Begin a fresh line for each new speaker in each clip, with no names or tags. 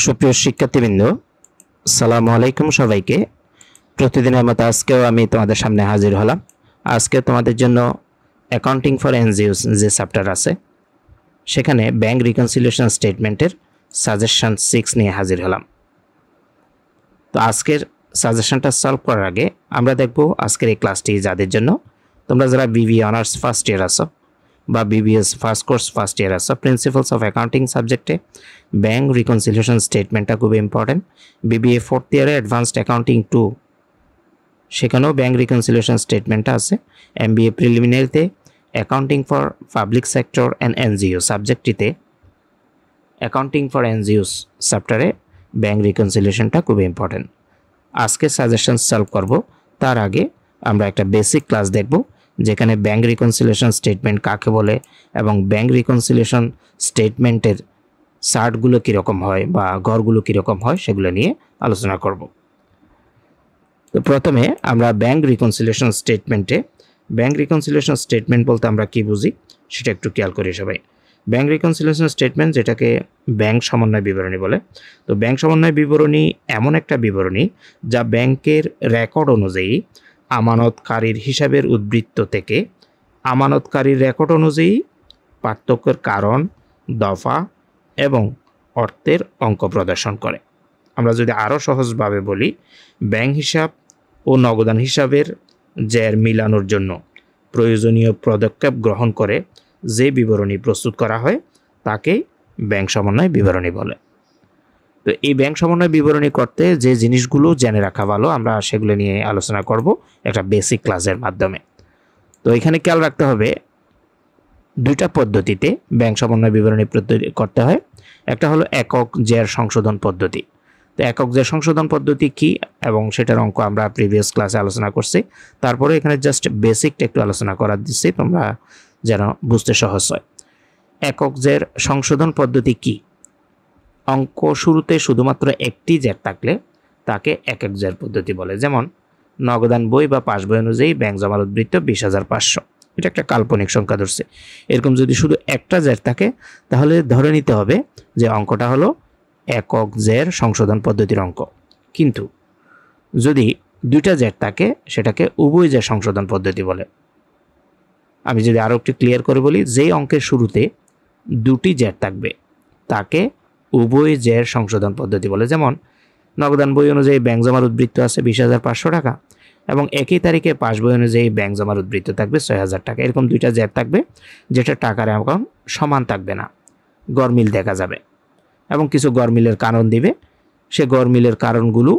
সুপ্রিয় শিক্ষার্থীবৃন্দ, আসসালামু আলাইকুম সবাইকে। প্রতিদিনের মতো আজকেও আমি তোমাদের সামনে হাজির হলাম। আজকে তোমাদের জন্য অ্যাকাউন্টিং ফর এনজিওস যে চ্যাপ্টার আছে সেখানে ব্যাংক রিকনসিলিয়েশন স্টেটমেন্টের সাজেশন 6 নিয়ে হাজির হলাম। তো আজকের সাজেশনটা সলভ করার আগে আমরা দেখব আজকের এই ক্লাসটি যাদের জন্য, তোমরা যারা বিবিএ অনার্স ফার্স্ট ইয়ার আছো বা BBS first course first year আছো, প্রিন্সিপালস অফ অ্যাকাউন্টিং সাবজেক্টে ব্যাংক রিকনসিলিয়েশন স্টেটমেন্টটা খুব ইম্পর্টেন্ট। বিবিএ ফোর্থ ইয়ারে অ্যাডভান্সড অ্যাকাউন্টিং 2 সেখানেও ব্যাংক রিকনসিলিয়েশন স্টেটমেন্টটা আছে। এমবিএ প্রিলিমিনারিতে accounting for public sector and NGO সাবজেক্টটিতে অ্যাকাউন্টিং ফর এনজিওস চ্যাপ্টারে ব্যাংক রিকনসিলিয়েশনটা খুব ইম্পর্টেন্ট। আজকে সাজেশন সলভ করব, তার আগে আমরা একটা বেসিক ক্লাস দেখব যেখানে ব্যাংক রিকনসিলিয়েশন স্টেটমেন্ট কাকে বলে এবং ব্যাংক রিকনসিলিয়েশন স্টেটমেন্টের চার্টগুলো কীরকম হয় বা ঘরগুলো কীরকম হয় সেগুলো নিয়ে আলোচনা করব। তো প্রথমে আমরা ব্যাংক রিকনসিলিয়েশন স্টেটমেন্ট বলতে আমরা কি বুঝি সেটা একটু খেয়াল করি সবাই। ব্যাংক রিকনসিলিয়েশন স্টেটমেন্ট যেটাকে ব্যাংক সমন্বয় বিবরণী বলে। তো ব্যাংক সমন্বয় বিবরণী এমন একটা বিবরণী যা ব্যাংকের রেকর্ড অনুযায়ী আমানতকারীর হিসাবের উদ্বৃত্ত থেকে আমানতকারীর রেকর্ড অনুযায়ী পার্থক্যের কারণ, দফা এবং অর্থের অঙ্ক প্রদর্শন করে। আমরা যদি আরও সহজভাবে বলি, ব্যাংক হিসাব ও নগদান হিসাবের জের মিলানোর জন্য প্রয়োজনীয় পদক্ষেপ গ্রহণ করে যে বিবরণী প্রস্তুত করা হয় তাকে ব্যাংক সমন্বয় বিবরণী বলে। তো এই ব্যাংক সমন্বয় বিবরণী করতে যে জিনিসগুলো জেনে রাখা ভালো, আমরা সেগুলো নিয়ে আলোচনা করব একটা বেসিক ক্লাসের মাধ্যমে। তো এখানে খেয়াল রাখতে হবে দুইটা পদ্ধতিতে ব্যাংক সমন্বয় বিবরণী করতে হয়। একটা হলো একক জের সংশোধন পদ্ধতি। তো একক জের সংশোধন পদ্ধতি কি এবং সেটার অঙ্ক আমরা প্রিভিয়াস ক্লাসে আলোচনা করছি। তারপরে এখানে জাস্ট বেসিকটা একটু আলোচনা করার দিচ্ছি তোমরা যেন বুঝতে সহজ হয়। একক জের সংশোধন পদ্ধতি কি? অঙ্ক শুরুতে শুধুমাত্র একটি জের থাকলে তাকে একক জের পদ্ধতি বলে। যেমন নগদান বই বা পাস বই অনুযায়ী ব্যাংক জমার উদ্বৃত্ত 20,500, এটা একটা কাল্পনিক সংখ্যা ধরছে। এরকম যদি শুধু একটা জের থাকে তাহলে ধরে নিতে হবে যে অঙ্কটা হলো একক জের সংশোধন পদ্ধতির অঙ্ক। কিন্তু যদি দুইটা জের থাকে সেটাকে উভয় জের সংশোধন পদ্ধতি বলে। আমি যদি আরও একটু ক্লিয়ার করে বলি, যেই অঙ্কের শুরুতে দুটি জের থাকবে তাকে উভয় জের সংশোধন পদ্ধতি বলে। যেমন নগদান বই অনুযায়ী ব্যাংক জমার উদ্বৃত্ত আছে 20,500 টাকা এবং একই তারিখে পাস বই অনুযায়ী ব্যাংক জমার উদ্বৃত্ত থাকবে 6,000 টাকা। এরকম দুইটা জের থাকবে যেটা টাকার অ্যামাউন্ট সমান থাকবে না, গরমিল দেখা যাবে এবং কিছু গরমিলের কারণ দিবে। সে গরমিলের কারণগুলো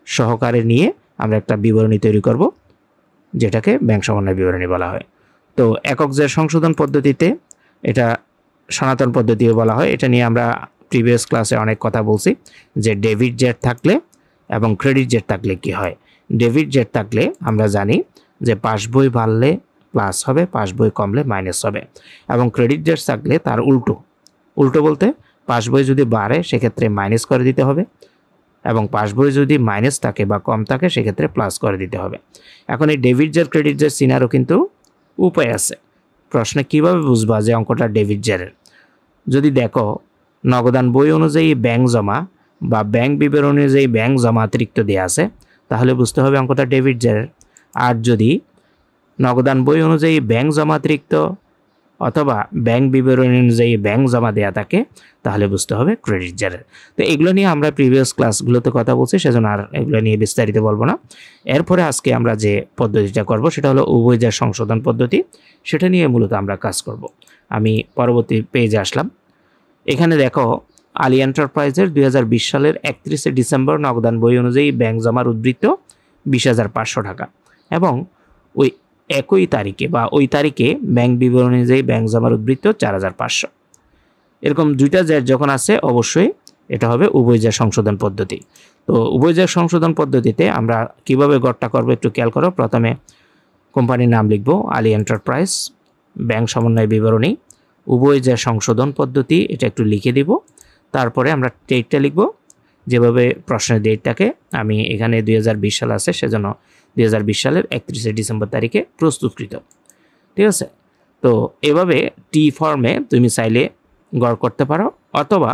সহকারে নিয়ে আমরা একটা বিবরণী তৈরি করব যেটাকে ব্যাংক সমন্বয় বিবরণী বলা হয়। তো একক জের সংশোধন পদ্ধতিতে এটা সনাতন পদ্ধতিও বলা হয়। এটা নিয়ে আমরা প্রিভিয়াস ক্লাসে অনেক কথা বলছি যে ডেবিট জের থাকলে এবং ক্রেডিট জের থাকলে কি হয়। ডেবিট জের থাকলে আমরা জানি যে পাস বই বাড়লে প্লাস হবে, পাস বই কমলে মাইনাস হবে, এবং ক্রেডিট জের থাকলে তার উল্টো বলতে পাস বই যদি বাড়ে সেক্ষেত্রে মাইনাস করে দিতে হবে এবং পাস বই যদি মাইনাস থাকে বা কম থাকে সেক্ষেত্রে প্লাস করে দিতে হবে। এখন এই ডেবিট জের ক্রেডিট জের চিনারও কিন্তু উপায় আছে। প্রশ্নে কিভাবে বুঝবা যে অঙ্কটা ডেবিট জেরের? যদি দেখো নগদান বই অনুযায়ী ব্যাংক জমা বা ব্যাংক বিবরণী অনুযায়ী ব্যাংক জমা অতিরিক্ত দেওয়া আছে তাহলে বুঝতে হবে অঙ্কটা ডেবিট জেরের। আর যদি নগদান বই অনুযায়ী ব্যাংক জমা অতিরিক্ত অথবা ব্যাংক বিবরণী অনুযায়ী ব্যাংক জমা দেওয়া থাকে তাহলে বুঝতে হবে ক্রেডিট জেরের। তো এগুলো নিয়ে আমরা প্রিভিয়াস ক্লাসগুলোতে কথা বলছি, সেজন্য আর এগুলো নিয়ে বিস্তারিত বলবো না। এরপরে আজকে আমরা যে পদ্ধতিটা করব সেটা হলো উভয় জের সংশোধন পদ্ধতি। সেটা নিয়ে মূলত আমরা কাজ করব। আমি পরবর্তী পেজে আসলাম। এখানে দেখো আলী এন্টারপ্রাইজের 2020 সালের 31শে ডিসেম্বর নগদান বই অনুযায়ী ব্যাংক জমার উদ্বৃত্ত 20,500 টাকা এবং ওই একই তারিখে বা ওই তারিখে ব্যাংক বিবরণী অনুযায়ী ব্যাংক জমার উদ্বৃত্ত 4,500। এরকম দুইটা জের যখন আছে অবশ্যই এটা হবে উভয় জের সংশোধন পদ্ধতি। তো উভয় জের সংশোধন পদ্ধতিতে আমরা কিভাবে গড়টা করবো একটু খেয়াল করো। প্রথমে কোম্পানির নাম লিখবো আলী এন্টারপ্রাইজ, ব্যাংক সমন্বয় বিবরণী, উভয় জের সংশোধন পদ্ধতি, এটা একটু লিখে দিব। তারপরে আমরা ডেটটা লিখব যেভাবে প্রশ্নের ডেট থাকে। আমি এখানে 2020 সাল আছে সেজন্য 2020 সালের 31শে ডিসেম্বর তারিখে প্রস্তুতকৃত। ঠিক আছে? তো এভাবে টি ফর্মে তুমি চাইলে গড় করতে পারো অথবা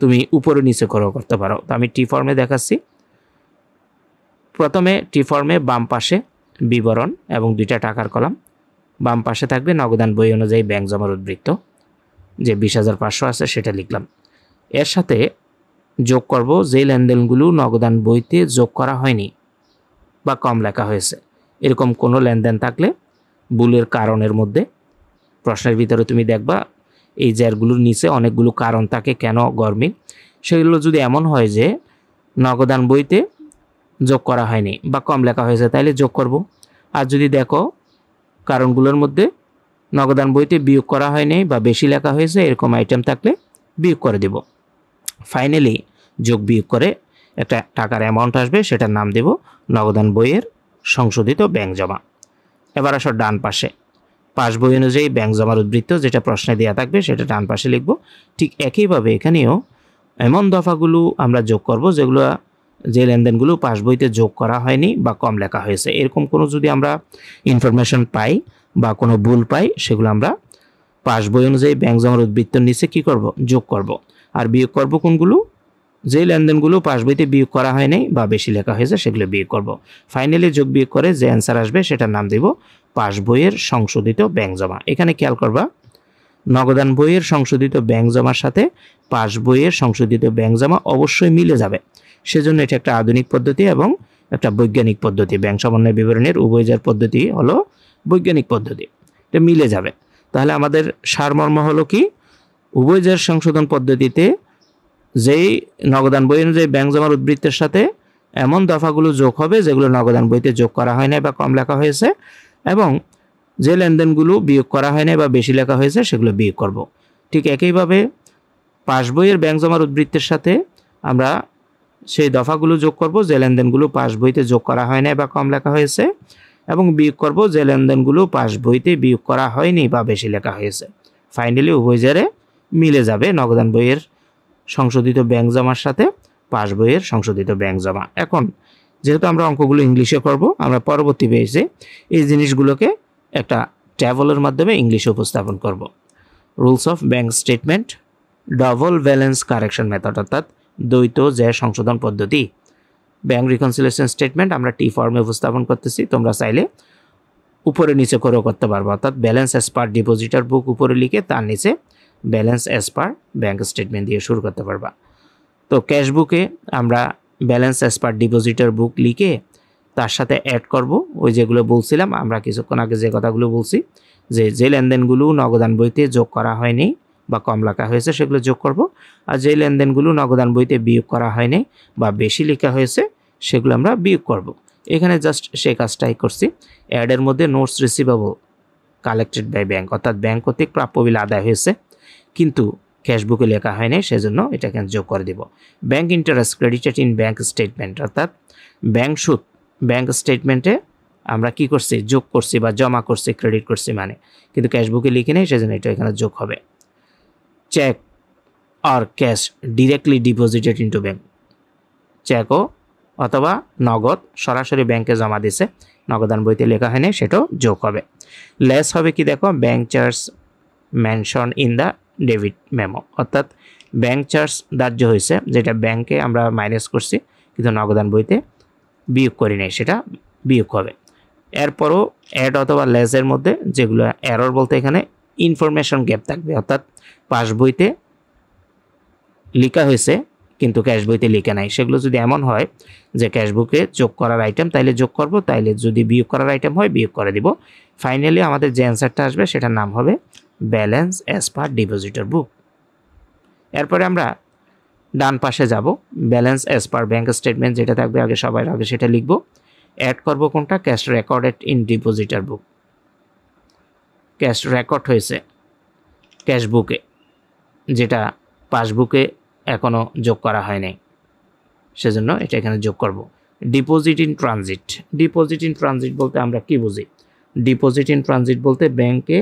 তুমি উপরে নিচে করেও করতে পারো। তো আমি টি ফর্মে দেখাচ্ছি। প্রথমে টি ফর্মে বাম পাশে বিবরণ এবং 2টা টাকার কলাম, বাম পাশে থাকবে নগদান বই অনুযায়ী ব্যাংক জমার উদ্বৃত্ত, যে 20,500 আছে সেটা লিখলাম। এর সাথে যোগ করব যে লেনদেনগুলো নগদান বইতে যোগ করা হয়নি বা কম লেখা হয়েছে। এরকম কোনো লেনদেন থাকলে ভুলের কারণের মধ্যে প্রশ্নের ভিতরে তুমি দেখবা এই জারগুলোর নিচে অনেকগুলো কারণ থাকে কেন গরমিল, সেগুলো যদি এমন হয় যে নগদান বইতে যোগ করা হয়নি বা কম লেখা হয়েছে তাহলে যোগ করব। আর যদি দেখো কারণগুলোর মধ্যে নগদান বইতে বিয়োগ করা হয়নি বা বেশি লেখা হয়েছে এরকম আইটেম থাকলে বিয়োগ করে দেব। ফাইনালি যোগ বিয়োগ করে একটা টাকার অ্যামাউন্ট আসবে, সেটার নাম দেব নগদান বইয়ের সংশোধিত ব্যাংক জমা। এবার আসো ডান পাশে পাস বই অনুযায়ী ব্যাংক জমার উদ্বৃত্ত, যেটা প্রশ্নে দেওয়া থাকবে সেটা ডান পাশে লিখব। ঠিক একইভাবে এখানেও এমন দফাগুলো আমরা যোগ করব যেগুলো যে লেনদেনগুলো পাস বইতে যোগ করা হয়নি বা কম লেখা হয়েছে। এরকম কোনো যদি আমরা ইনফরমেশন পাই বা কোনো ভুল পাই সেগুলো আমরা পাস বই অনুযায়ী ব্যাংক জমার উদ্বৃত্তর নিচে কি করব, যোগ করব। আর বিয়োগ করব কোনগুলো, যে লেনদেনগুলো পাস বইতে বিয়োগ করা হয়নি বা বেশি লেখা হয়েছে সেগুলো বিয়োগ করব। ফাইনালি যোগ বিয়োগ করে যে অ্যান্সার আসবে সেটার নাম দেব পাস বইয়ের সংশোধিত ব্যাংক জমা। এখানে খেয়াল করবা নগদান বইয়ের সংশোধিত ব্যাংক জমার সাথে পাস বইয়ের সংশোধিত ব্যাংক জমা অবশ্যই মিলে যাবে। সেজন্য এটা একটা আধুনিক পদ্ধতি এবং একটা বৈজ্ঞানিক পদ্ধতি। ব্যাংক সমন্বয় বিবরণীর উভয়জার পদ্ধতি হলো বৈজ্ঞানিক পদ্ধতি, এটা মিলে যাবে। তাহলে আমাদের সারমর্ম হলো কি, উভয়জার সংশোধন পদ্ধতিতে যেই নগদান বই অনুযায়ী ব্যাংক জমার উদ্বৃত্তের সাথে এমন দফাগুলো যোগ হবে যেগুলো নগদান বইতে যোগ করা হয় না বা কম লেখা হয়েছে, এবং যে লেনদেনগুলো বিয়োগ করা হয় না বা বেশি লেখা হয়েছে সেগুলো বিয়োগ করব। ঠিক একইভাবে পাস বইয়ের ব্যাংক জমার উদ্বৃত্তের সাথে আমরা সেই দফাগুলো যোগ করব যে লেনদেনগুলো পাস বইতে যোগ করা হয় না বা কম লেখা হয়েছে, এবং বিয়োগ করব যে লেনদেনগুলো পাস বইতে বিয়োগ করা হয়নি বা বেশি লেখা হয়েছে। ফাইনালি উভয়জারে মিলে যাবে নগদান বইয়ের সংশোধিত ব্যাংক জমার সাথে পাস বইয়ের সংশোধিত ব্যাংক জমা। এখন যেহেতু আমরা অঙ্কগুলো ইংলিশে করব, আমরা পরবর্তী পেজে এই জিনিসগুলোকে একটা ট্যাবলের মাধ্যমে ইংলিশে উপস্থাপন করব। Rules of bank statement, double balance correction method অর্থাৎ দ্বৈত জ্যা সংশোধন পদ্ধতি। ব্যাংক রিকনসিলিয়েশন স্টেটমেন্ট আমরা টি ফর্মে উপস্থাপন করতেছি, তোমরা চাইলে উপরে নিচে করেও করতে পারবো। অর্থাৎ ব্যালেন্স অ্যাজ পার ডিপোজিটার বুক উপরে লিখে তার নিচে balance as per bank statement দিয়ে শুরু করতে পারবা। তো ক্যাশ বুকে আমরা ব্যালেন্স অ্যাজ পার ডিপোজিটার বুক লিখে তার সাথে অ্যাড করব ওই যেগুলো বলছিলাম আমরা কিছুক্ষণ আগে যে কথাগুলো বলছি, যে লেনদেনগুলো নগদান বইতে যোগ করা হয়নি বা কম লেখা হয়েছে সেগুলো যোগ করব, আর যে লেনদেনগুলো নগদান বইতে বিয়োগ করা হয়নি বা বেশি লেখা হয়েছে সেগুলো আমরা বিয়োগ করব। এখানে জাস্ট সেই কাজটাই করছি। অ্যাডের মধ্যে notes receivable collected by bank, অর্থাৎ ব্যাংক কর্তৃক প্রাপ্য বিল আদায় হয়েছে কিন্তু ক্যাশবুকে লেখা হয়নি, সেজন্য এটাকে যোগ করে দিব। Bank interest credited in bank statement, অর্থাৎ ব্যাংক সুদ ব্যাংক স্টেটমেন্টে আমরা কি করছি, যোগ করছি বা জমা করছি, ক্রেডিট করছি মানে, কিন্তু ক্যাশবুকে লিখে নেই, সেজন্য এটা এখানে যোগ হবে। চেক আর cash directly deposited into bank, চেকও অথবা নগদ সরাসরি ব্যাংকে জমা দিছে, নগদান বইতে লেখা হয়নি, সেটাও যোগ হবে। লেস হবে কি দেখো, bank charge mention in the debit memo, অর্থাৎ ব্যাংক চার্জ ধার্য হয়েছে যেটা ব্যাংকে আমরা মাইনাস করছি কিন্তু নগদান বইতে বিয়োগ করি নাই, সেটা বিয়োগ হবে। এরপরও অ্যাড অথবা লেসের মধ্যে যেগুলো এরর বলতে এখানে ইনফরমেশন গ্যাপ থাকবে, অর্থাৎ পাস বইতে লেখা হয়েছে কিন্তু ক্যাশ বইতে লেখা নাই, সেগুলো যদি এমন হয় যে ক্যাশবুকে যোগ করার আইটেম তাইলে যোগ করব, তাইলে যদি বিয়োগ করার আইটেম হয় বিয়োগ করে দিব। ফাইনালি আমাদের যে অ্যান্সারটা আসবে সেটার নাম হবে ব্যালেন্স অ্যাজ পার ডিপোজিটর বুক। এরপরে আমরা ডান পাশে যাব, balance as per bank statement যেটা থাকবে আগে সবার আগে সেটা লিখব। অ্যাড করব কোনটা, cash recorded in depositor book, cash record হয়েছে ক্যাশবুকে যেটা পাসবুকে এখনও যোগ করা হয় নাই, সেজন্য এটা এখানে যোগ করব। Deposit in transit, deposit in transit বলতে আমরা কি বুঝি, ডিপোজিট ইন ট্রানজিট বলতে ব্যাংকে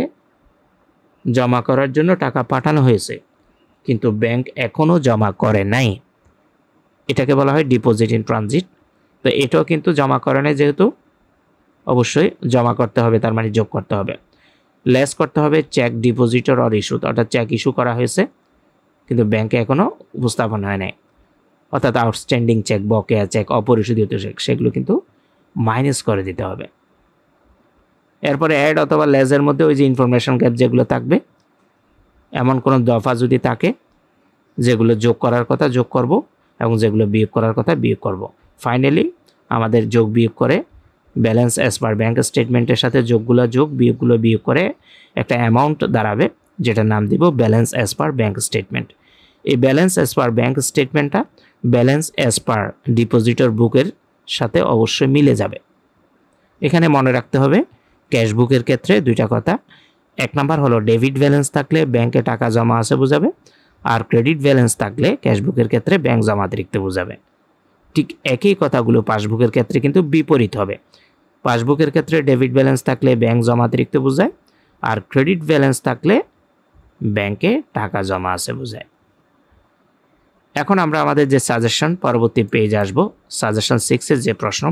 জমা করার জন্য টাকা পাঠানো হয়েছে কিন্তু ব্যাংক এখনও জমা করে নাই, এটাকে বলা হয় ডিপোজিট ইন ট্রানজিট। তো এটাও কিন্তু জমা করে নাই, যেহেতু অবশ্যই জমা করতে হবে, তার মানে যোগ করতে হবে। লেস করতে হবে চেক ডিপোজিটর অর ইস্যুড, অর্থাৎ চেক ইস্যু করা হয়েছে কিন্তু ব্যাংকে এখনও উপস্থাপন হয় নাই, অর্থাৎ আউটস্ট্যান্ডিং চেক, বকেয়া চেক, অপরিশোধিত চেক, সেগুলো কিন্তু মাইনাস করে দিতে হবে। এরপরে অ্যাড অথবা লেজের মধ্যে ওই যে ইনফরমেশন গ্যাপ যেগুলো থাকবে, এমন কোনো দফা যদি থাকে যেগুলো যোগ করার কথা যোগ করব এবং যেগুলো বিয়োগ করার কথা বিয়োগ করব। ফাইনালি আমাদের যোগ বিয়োগ করে ব্যালেন্স অ্যাজ পার ব্যাংক স্টেটমেন্টের সাথে যোগগুলো যোগ, বিয়োগগুলো বিয়োগ করে একটা অ্যামাউন্ট দাঁড়াবে, যেটার নাম দিব balance as per bank statement. এই ব্যালেন্স অ্যাজ পার ব্যাংক স্টেটমেন্টটা ব্যালেন্স অ্যাজ পার ডিপোজিটর বুকের সাথে অবশ্যই মিলে যাবে। এখানে মনে রাখতে হবে ক্যাশ বুকের ক্ষেত্রে দুইটা কথা। এক নাম্বার হলো ডেবিট ব্যালেন্স থাকলে ব্যাংকে টাকা জমা আছে বোঝাবে, আর ক্রেডিট ব্যালেন্স থাকলে ক্যাশ বুকের ক্ষেত্রে ব্যাংক জমাতিরিক্ত বোঝাবে। ঠিক একই কথাগুলো পাসবুকের ক্ষেত্রে কিন্তু বিপরীত হবে। পাসবুকের ক্ষেত্রে ডেবিট ব্যালেন্স থাকলে ব্যাংক জমাতিরিক্ত বোঝায়, আর ক্রেডিট ব্যালেন্স থাকলে ব্যাংকে টাকা জমা আছে বোঝায়। এখন আমরা আমাদের যে সাজেশন পরবর্তী পেজে আসবো, সাজেশন 6-এর যে প্রশ্ন,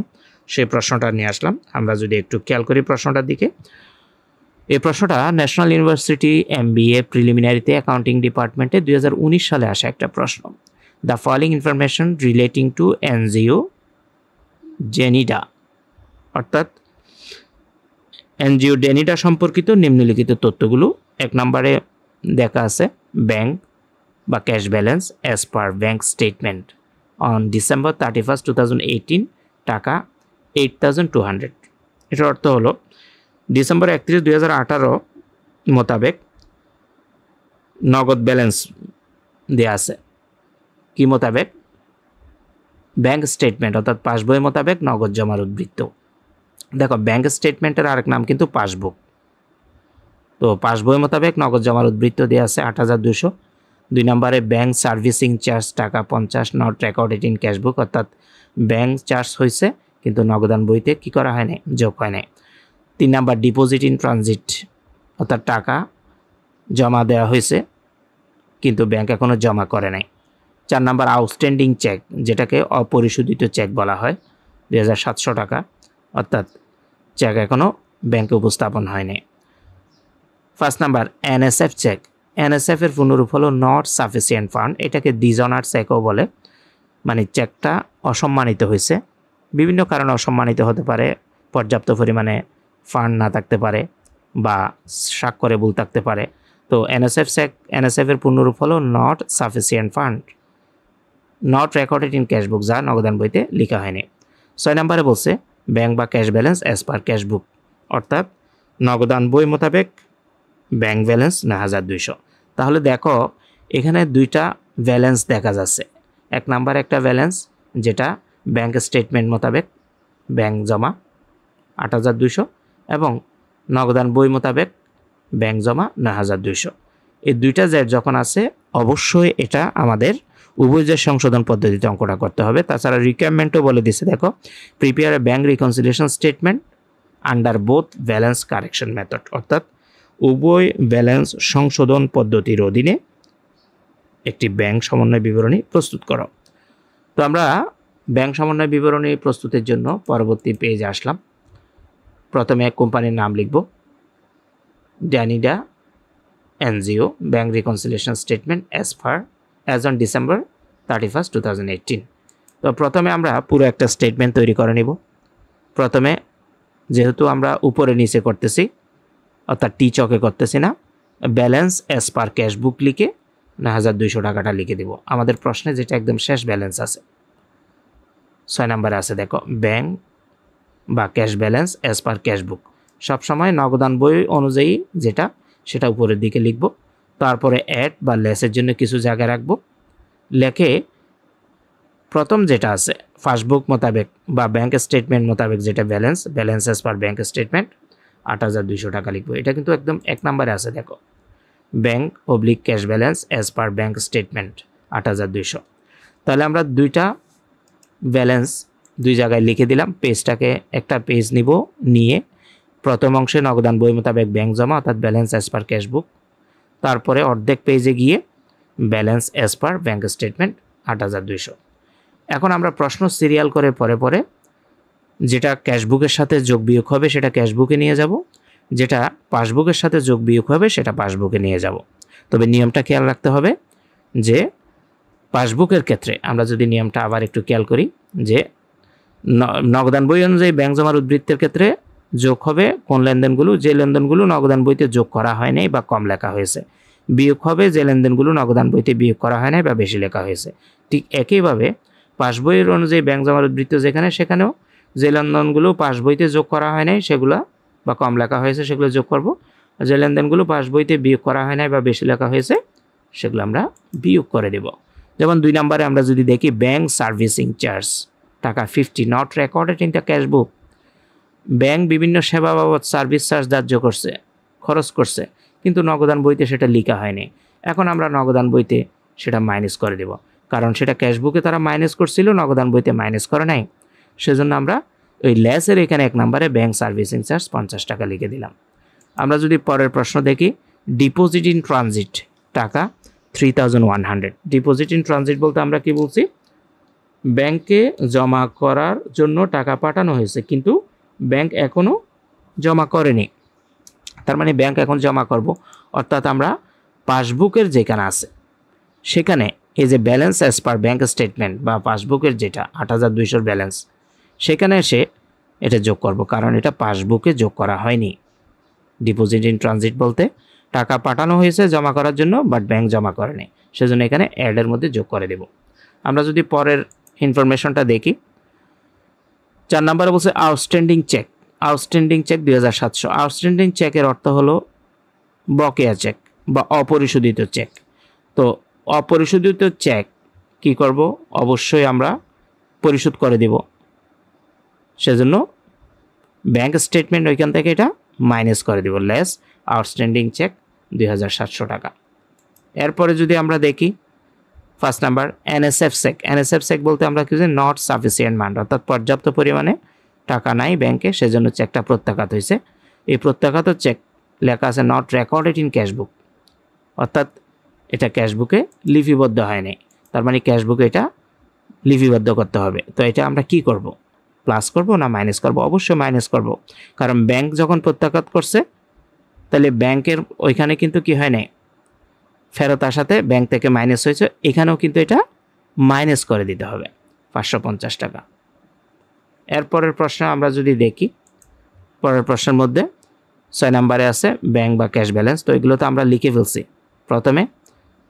সেই প্রশ্নটা নিয়ে আসলাম। আমরা যদি একটু খেয়াল করি প্রশ্নটার দিকে, এই প্রশ্নটা ন্যাশনাল ইউনিভার্সিটি MBA প্রিলিমিনারিতে অ্যাকাউন্টিং ডিপার্টমেন্টে 2019 সালে আসা একটা প্রশ্ন। The following information relating to NGO ডেনিডা, অর্থাৎ NGO ডেনিডা সম্পর্কিত নিম্নলিখিত তথ্যগুলো। এক নম্বরে দেখা আছে ব্যাংক বা cash balance as per bank statement on December 31, 2018 টাকা 8,200। এটার অর্থ হলো ডিসেম্বর 31, 2018 মোতাবেক নগদ ব্যালেন্স দেওয়া আছে। কি মোতাবেক? ব্যাংক স্টেটমেন্ট অর্থাৎ পাসবই মোতাবেক নগদ জমার উদ্বৃত্ত। দেখো ব্যাংক স্টেটমেন্টের আরেক নাম কিন্তু পাসবুক। তো পাসবই মোতাবেক নগদ জমার উদ্বৃত্ত দেওয়া আছে 8,200। 2 নম্বরে ব্যাংক সার্ভিসিং চার্জ টাকা 50 নট রেকর্ডেড ইন ক্যাশবুক, অর্থাৎ ব্যাংক চার্জ হয়েছে কিন্তু নগদান বইতে কি করা হয় নাই, যোগ হয় নাই। 3 নাম্বার ডিপোজিট ইন ট্রানজিট, অর্থাৎ টাকা জমা দেওয়া হয়েছে কিন্তু ব্যাংক এখনও জমা করে নাই। 4 নাম্বার আউটস্ট্যান্ডিং চেক, যেটাকে অপরিশোধিত চেক বলা হয়, 2,700 টাকা, অর্থাৎ চেক এখনও ব্যাংকে উপস্থাপন হয়নি। 5 নাম্বার NSF চেক। NSF এর পুনরূপ হলো নট সাফিসিয়েন্ট ফান্ড, এটাকে ডিজনার চেকও বলে, মানে চেকটা অসম্মানিত হয়েছে, বিভিন্ন কারণে অসম্মানিত হতে পারে, পর্যাপ্ত পরিমাণে ফান্ড না থাকতে পারে বা স্বাক্ষরে ভুল থাকতে পারে। তো NSF চেক, NSF এর পুনরূপ হলো not sufficient fund, not recorded in cashbook, যা নগদান বইতে লেখা হয়নি। 6 নম্বরে বলছে ব্যাংক বা ক্যাশ ব্যালেন্স অ্যাজ পার ক্যাশবুক, অর্থাৎ নগদান বই মোতাবেক ব্যাংক ব্যালেন্স 9,200। তাহলে দেখো এখানে দুইটা ব্যালেন্স দেখা যাচ্ছে। এক নাম্বার একটা ব্যালেন্স যেটা ব্যাংক স্টেটমেন্ট মোতাবেক ব্যাংক জমা 8,200 এবং নগদান বই মোতাবেক ব্যাংক জমা 9,200। এই দুইটা যে যখন আছে অবশ্যই এটা আমাদের উভয় সংশোধন পদ্ধতিতে অঙ্কটা করতে হবে। তাছাড়া রিকোয়ারমেন্টও বলে দিচ্ছে, দেখো prepare a bank reconciliation statement under both balance correction method, অর্থাৎ উভয় ব্যালেন্স সংশোধন পদ্ধতির অধীনে একটি ব্যাংক সমন্বয় বিবরণী প্রস্তুত করো। তো আমরা ব্যাংক সমন্বয় বিবরণী প্রস্তুতের জন্য পরবর্তী পেজে আসলাম। প্রথমে কোম্পানির নাম লিখব, ড্যানিডা NGO bank reconciliation statement as on December 31, 2018। তো প্রথমে আমরা পুরো একটা স্টেটমেন্ট তৈরি করে নিব। প্রথমে যেহেতু আমরা উপরে নিচে করতেছি, অর্থাৎ টি চকে করতেছি না, ব্যালেন্স অ্যাজ পার ক্যাশবুক লিখে 9,200 টাকাটা লিখে দিব। আমাদের প্রশ্নে যেটা একদম শেষ ব্যালেন্স আছে 6 নম্বরে আছে, দেখো ব্যাংক বা ক্যাশ ব্যালেন্স অ্যাজ পার ক্যাশবুক, সবসময় নগদান বই অনুযায়ী যেটা সেটা উপরের দিকে লিখব। তারপরে অ্যাড বা লেসের জন্য কিছু জায়গা রাখব, লেখে প্রথম যেটা আছে পাসবুক মোতাবেক বা ব্যাংক স্টেটমেন্ট মোতাবেক যেটা balance as per bank statement 8,200 টাকা লিখব। এটা কিন্তু একদম 1 নম্বরে আছে, দেখো bank public cash balance as per bank statement 8,200। তাহলে আমরা দুইটা ব্যালেন্স দুই জায়গায় লিখে দিলাম। পেজটাকে একটা পেজ নিব, নিয়ে প্রথম অংশে নগদান বই মোতাবেক ব্যাংক জমা অর্থাৎ ব্যালেন্স অ্যাজ পার ক্যাশবুক, তারপরে অর্ধেক পেজে গিয়ে balance as per bank statement 8,200। এখন আমরা প্রশ্ন সিরিয়াল করে পরে পরে যেটা ক্যাশবুকের সাথে যোগ বিয়োগ হবে সেটা ক্যাশবুকে নিয়ে যাব, যেটা পাসবুকের সাথে যোগ বিয়োগ হবে সেটা পাসবুকে নিয়ে যাব। তবে নিয়মটা খেয়াল রাখতে হবে, যে পাসবুকের ক্ষেত্রে আমরা যদি নিয়মটা আবার একটু খেয়াল করি যে নগদান বই অনুযায়ী ব্যাংক জমার উদ্বৃত্তের ক্ষেত্রে যোগ হবে কোন লেনদেনগুলো, যে লেনদেনগুলো নগদান বইতে যোগ করা হয় নাই বা কম লেখা হয়েছে, বিয়োগ হবে যে লেনদেনগুলো নগদান বইতে বিয়োগ করা হয় নাই বা বেশি লেখা হয়েছে। ঠিক একইভাবে পাসবইয়ের অনুযায়ী ব্যাংক জমার উদ্বৃত্ত যেখানে, সেখানেও যে লেনদেনগুলো পাসবইতে যোগ করা হয় নাই সেগুলো বা কম লেখা হয়েছে সেগুলো যোগ করব, যে লেনদেনগুলো পাসবইতে বিয়োগ করা হয় নাই বা বেশি লেখা হয়েছে সেগুলো আমরা বিয়োগ করে দেব। যেমন 2 নম্বরে আমরা যদি দেখি ব্যাংক সার্ভিসিং চার্জ টাকা 50 not recorded in the cashbook. Bank বিভিন্ন সেবা বাবদ সার্ভিস চার্জ ধার্য করছে, খরচ করছে, কিন্তু নগদান বইতে সেটা লেখা হয়নি। এখন আমরা নগদান বইতে সেটা মাইনাস করে দেব, কারণ সেটা ক্যাশবুকে তারা মাইনাস করছিল, নগদান বইতে মাইনাস করে নাই। সেজন্য আমরা ওই লেসের এখানে 1 নম্বরে ব্যাংক সার্ভিসিং চার্জ 50 টাকা লিখে দিলাম। আমরা যদি পরের প্রশ্ন দেখি, ডিপোজিট ইন ট্রানজিট টাকা 3100। ডিপোজিট ইন ট্রানজিট বলতে আমরা কি বলছি, ব্যাংকে জমা করার জন্য টাকা পাঠানো হয়েছে কিন্তু ব্যাংক এখনও জমা করেনি, তার মানে ব্যাংক এখন জমা করব। অর্থাৎ আমরা পাসবুকের যেখানে আছে সেখানে এই যে balance as per bank statement বা পাসবুকের যেটা 8200 ব্যালেন্স, সেখানে এসে এটা যোগ করব, কারণ এটা পাসবুকে যোগ করা হয়নি। ডিপোজিট ইন ট্রানজিট বলতে টাকা পাঠানো হয়েছে জমা করার জন্য, বাট ব্যাংক জমা করেনি, সেজন্য এখানে অ্যাডের মধ্যে যোগ করে দেব। আমরা যদি পরের ইনফরমেশনটা দেখি, 4 নম্বরে বলছে outstanding cheque. Outstanding cheque 2700। Outstanding চেকের অর্থ হলো বকেয়া চেক বা অপরিশোধিত চেক। তো অপরিশোধিত চেক কি করব, অবশ্যই আমরা পরিশোধ করে দেব। সেজন্য ব্যাংক স্টেটমেন্ট ওইখান থেকে এটা মাইনাস করে দেব, লেস আউটস্ট্যান্ডিং চেক 2700 টাকা। এরপরে যদি আমরা দেখি 1 number NSF cheque. NSF cheque বলতে আমরা কি বুঝি, নট সাফিসিয়েন্ট মান্ড, অর্থাৎ পর্যাপ্ত পরিমাণে টাকা নাই ব্যাংকে, সেজন্য চেকটা প্রত্যাঘাত হয়েছে। এই প্রত্যাঘাত চেক লেখা আছে নট রেকর্ডেড ইন ক্যাশবুক, অর্থাৎ এটা ক্যাশবুকে লিপিবদ্ধ হয়নি, তার মানে ক্যাশবুকে এটা লিপিবদ্ধ করতে হবে। তো এটা আমরা কি করব, প্লাস করব না মাইনাস করব? অবশ্যই মাইনাস করব, কারণ ব্যাংক যখন প্রত্যাঘাত করছে তাহলে ব্যাংকের ওইখানে কিন্তু কি হয় নাই, ফেরত আসাতে ব্যাংক থেকে মাইনাস হয়েছে, এখানেও কিন্তু এটা মাইনাস করে দিতে হবে 550 টাকা। এরপরের প্রশ্ন আমরা যদি দেখি, পরের প্রশ্নের মধ্যে 6 নম্বরে আছে ব্যাংক বা ক্যাশ ব্যালেন্স। তো এগুলো তো আমরা লিখে ফেলছি, প্রথমে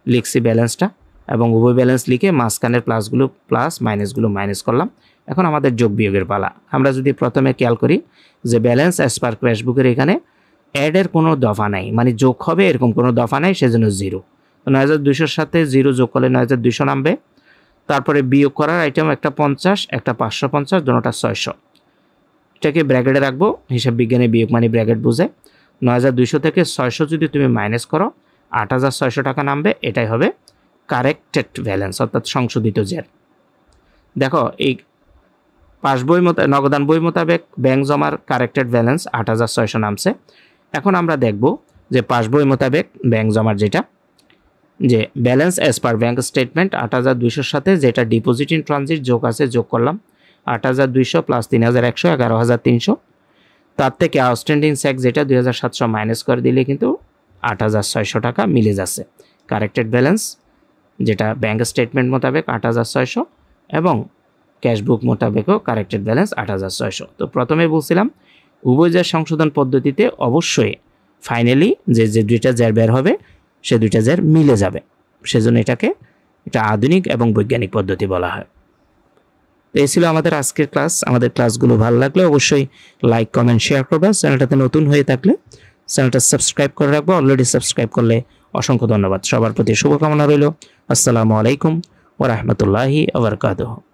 লিখছি ব্যালেন্সটা এবং উভয় ব্যালেন্স লিখে মাঝখানের প্লাসগুলো প্লাস মাইনাসগুলো মাইনাস করলাম। এখন আমাদের যোগ বিয়োগের পালা। আমরা যদি প্রথমে খেয়াল করি যে ব্যালেন্স অ্যাজ পার ক্যাশবুকের এখানে অ্যাডের কোনো দফা নাই, মানে যোগ হবে এরকম কোনো দফা নাই, সেজন্য 0। 9200 সাথে 0 যোগ করলে 9200 নামবে। তারপরে বিয়োগ করার আইটেম একটা 50, একটা 550, দুটোটা 600। এটাকে ব্র্যাকেটে রাখবো, হিসাব বিজ্ঞানে বিয়োগ মানে ব্র্যাকেট বুঝে। 9200 থেকে 600 যদি তুমি মাইনাস করো 8600 টাকা নামবে, এটাই হবে কারেক্টেড ব্যালেন্স, অর্থাৎ সংশোধিত জের। দেখো এই পাসবই নগদান বই মোতাবেক ব্যাংক জমার কারেক্টেড ব্যালেন্স 8600 নামছে। এখন আমরা দেখব যে পাসবই মোতাবেক ব্যাংক জমার যেটা যে balance as per bank statement 8200 সাথে যেটা ডিপোজিট ইন ট্রানজিট যোগ আছে যোগ করলাম, 8200 প্লাস 3100 11300। তার থেকে আউটস্ট্যান্ডিং চেক যেটা 2700 মাইনাস করে দিলে কিন্তু 8600 টাকা মিলে যাচ্ছে। কারেক্টেড ব্যালেন্স যেটা ব্যাংক স্টেটমেন্ট মোতাবেক 8600 এবং ক্যাশবুক মোতাবেকও কারেক্টেড ব্যালেন্স 8600। তো প্রথমে বলছিলাম উভয় জের সংশোধন পদ্ধতিতে অবশ্যই ফাইনালি যে দুইটা জের বের হবে সে দুইটা জের মিলে যাবে, সেজন্য এটা আধুনিক এবং বৈজ্ঞানিক পদ্ধতি বলা হয়। তো এই ছিল আমাদের আজকের ক্লাস। আমাদের ক্লাসগুলো ভালো লাগলে অবশ্যই লাইক কমেন্ট শেয়ার করবে। চ্যানেলটাতে নতুন হয়ে থাকলে চ্যানেলটা সাবস্ক্রাইব করে রাখবো, অলরেডি সাবস্ক্রাইব করলে অসংখ্য ধন্যবাদ। সবার প্রতি শুভকামনা রইল। আসসালামু আলাইকুম ওয়া রাহমাতুল্লাহি ওয়া বারাকাতুহু।